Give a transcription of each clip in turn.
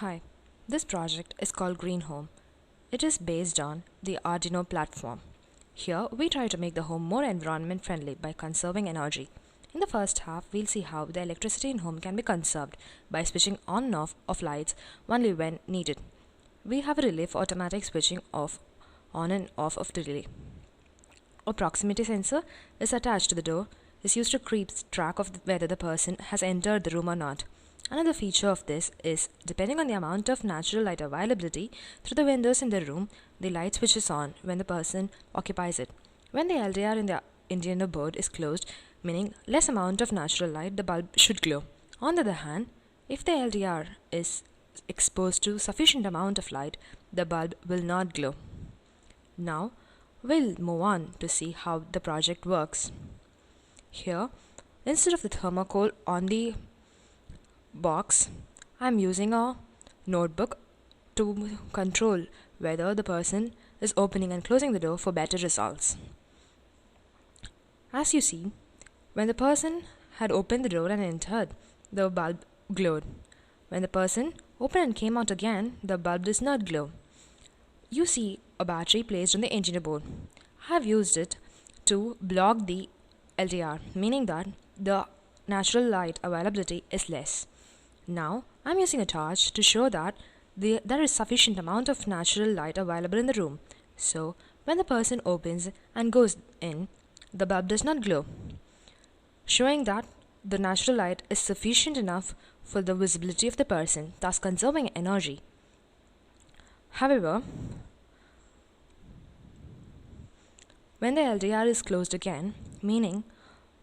Hi, this project is called Green Home. It is based on the Arduino platform. Here, we try to make the home more environment friendly by conserving energy. In the first half, we'll see how the electricity in home can be conserved by switching on and off of lights only when needed. We have a relay for automatic switching off on and off of the relay. A proximity sensor is attached to the door, is used to keep track of whether the person has entered the room or not. Another feature of this is, depending on the amount of natural light availability through the windows in the room, the light switches on when the person occupies it. When the LDR in the INDUINO board is closed, meaning less amount of natural light, the bulb should glow. On the other hand, if the LDR is exposed to sufficient amount of light, the bulb will not glow. Now, we'll move on to see how the project works. Here, instead of the thermocol on the box, I'm using a notebook to control whether the person is opening and closing the door for better results. As you see, when the person had opened the door and entered, the bulb glowed. When the person opened and came out again, the bulb does not glow. You see a battery placed on the engine board. I have used it to block the LDR, meaning that the natural light availability is less. Now, I'm using a torch to show that there is sufficient amount of natural light available in the room. So, when the person opens and goes in, the bulb does not glow, showing that the natural light is sufficient enough for the visibility of the person, thus conserving energy. However, when the LDR is closed again, meaning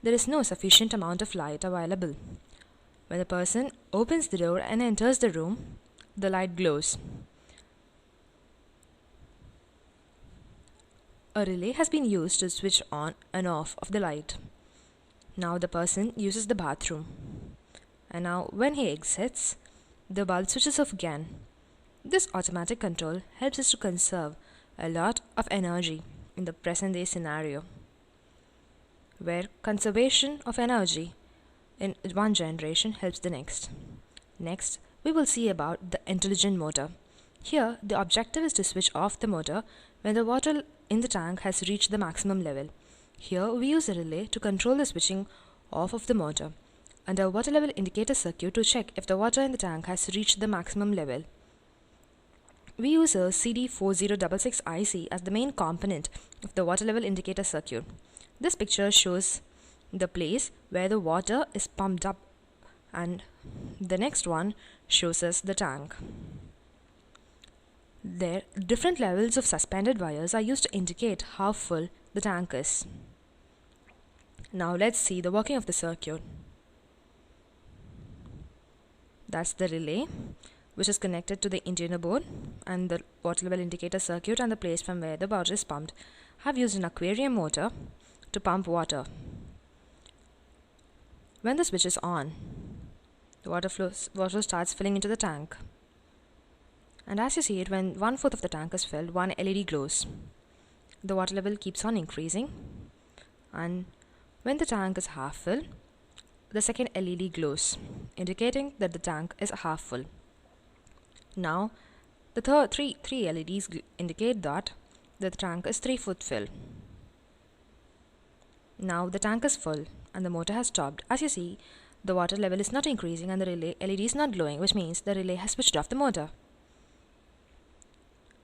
there is no sufficient amount of light available. When the person opens the door and enters the room, the light glows. A relay has been used to switch on and off of the light. Now the person uses the bathroom. And now when he exits, the bulb switches off again. This automatic control helps us to conserve a lot of energy in the present day scenario, where conservation of energy in one generation helps the next. Next, we will see about the intelligent motor. Here, the objective is to switch off the motor when the water in the tank has reached the maximum level. Here, we use a relay to control the switching off of the motor and a water level indicator circuit to check if the water in the tank has reached the maximum level. We use a CD4066 IC as the main component of the water level indicator circuit. This picture shows the place where the water is pumped up, and the next one shows us the tank. There, different levels of suspended wires are used to indicate how full the tank is. Now let's see the working of the circuit. That's the relay, which is connected to the INDUINO board, and the water level indicator circuit and the place from where the water is pumped. I have used an aquarium motor to pump water. When the switch is on, the water starts filling into the tank. And as you see it, when 1/4 of the tank is filled, one LED glows. The water level keeps on increasing, and when the tank is half full, the second LED glows, indicating that the tank is half full. Now, the three LEDs indicate that the tank is 3/4 full. Now the tank is full and the motor has stopped. As you see, the water level is not increasing and the relay LED is not glowing, which means the relay has switched off the motor.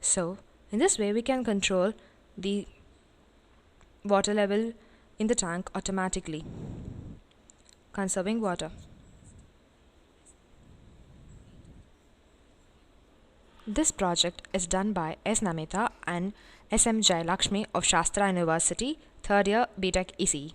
So, in this way we can control the water level in the tank automatically, conserving water. This project is done by S. Namita and S. M. Jayalakshmi of Shastra University, 3rd year BTech ECE.